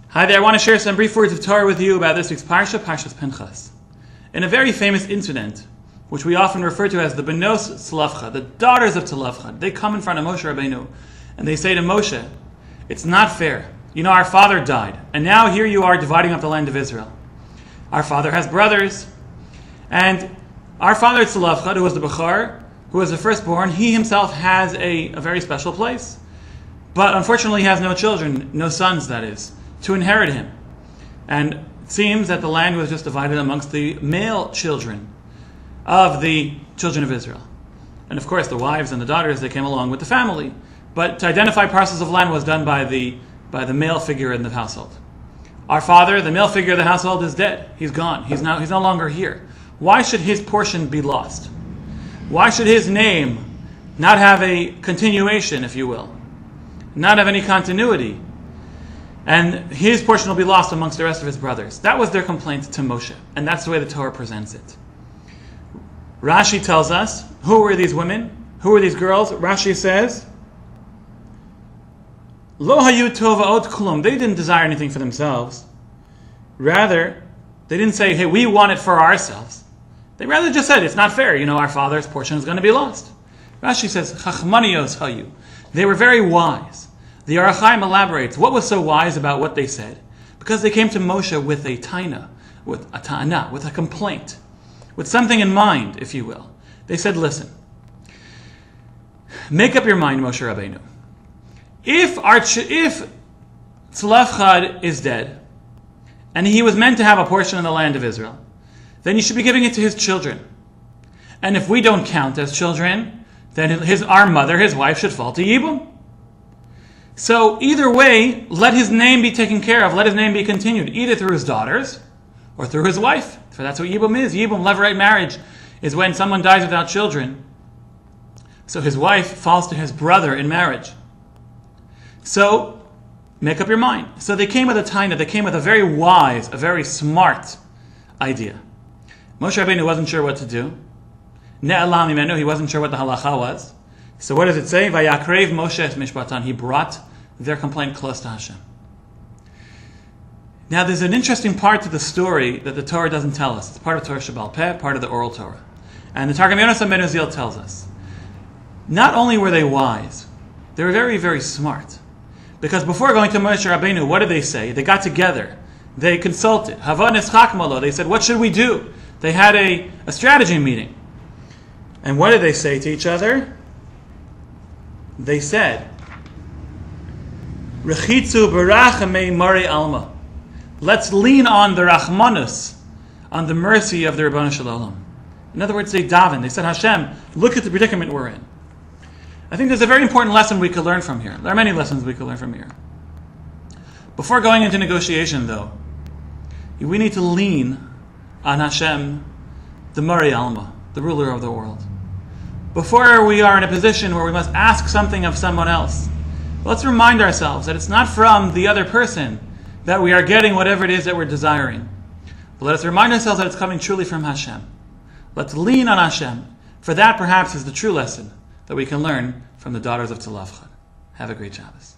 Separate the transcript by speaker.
Speaker 1: Hi there, I want to share some brief words of Torah with you about this week's Parsha, Parshas Pinchas. In a very famous incident, which we often refer to as the Benos Tzelafchad, the daughters of Tzelafchad, they come in front of Moshe Rabbeinu, and they say to Moshe, it's not fair. You know, our father died, and now here you are dividing up the land of Israel. Our father has brothers, and our father Tzelafchad, who was the Bechar, who was the firstborn, he himself has a very special place. But unfortunately he has no children, no sons that is, to inherit him. And it seems that the land was just divided amongst the male children of the children of Israel. And of course the wives and the daughters, they came along with the family. But to identify parcels of land was done by the male figure in the household. Our father, the male figure of the household, is dead. He's gone. He's no longer here. Why should his portion be lost? Why should his name not have a continuation, if you will? Not have any continuity? And his portion will be lost amongst the rest of his brothers. That was their complaint to Moshe. And that's the way the Torah presents it. Rashi tells us, who were these women? Who were these girls? Rashi says, Lo hayu tova'ot klum. They didn't desire anything for themselves. Rather, they didn't say, hey, we want it for ourselves. They rather just said, it's not fair. You know, our father's portion is going to be lost. Rashi says, chachmanios hayu. They were very wise. The Orach Chaim elaborates, what was so wise about what they said? Because they came to Moshe with a taina, with a ta'ana, with a complaint, with something in mind, if you will. They said, listen, make up your mind, Moshe Rabbeinu. If Tzelafchad is dead, and he was meant to have a portion in the land of Israel, then you should be giving it to his children. And if we don't count as children, then our mother, his wife, should fall to Yibum. So either way, let his name be taken care of, let his name be continued, either through his daughters or through his wife. For that's what Yibum is. Yibum, levirate marriage, is when someone dies without children. So his wife falls to his brother in marriage. So, make up your mind. So they came with a taina, they came with a very wise, a very smart idea. Moshe Rabbeinu wasn't sure what to do. Ne'elam imenu, he wasn't sure what the halacha was. So what does it say? Vayakrev Moshe es mishpatan. He brought their complaint close to Hashem. Now there's an interesting part to the story that the Torah doesn't tell us. It's part of Torah Shebaal Peh, part of the oral Torah. And the Targum Yonasan ben Uziel tells us, not only were they wise, they were very, very smart. Because before going to Moshe Rabbeinu, what did they say? They got together. They consulted. Hava nischak malo. They said, what should we do? They had a strategy meeting. And what did they say to each other? They said, Rechitzu barachamei mari alma. Let's lean on the rachmanus, on the mercy of the Ribono Shel Olam. In other words, they daven. They said, Hashem, look at the predicament we're in. I think there's a very important lesson we could learn from here. There are many lessons we could learn from here. Before going into negotiation, though, we need to lean on Hashem, the Mari Alma, the ruler of the world. Before we are in a position where we must ask something of someone else, let's remind ourselves that it's not from the other person that we are getting whatever it is that we're desiring. But let us remind ourselves that it's coming truly from Hashem. Let's lean on Hashem. For that perhaps is the true lesson that we can learn from the daughters of Tzelafchad. Have a great Shabbos.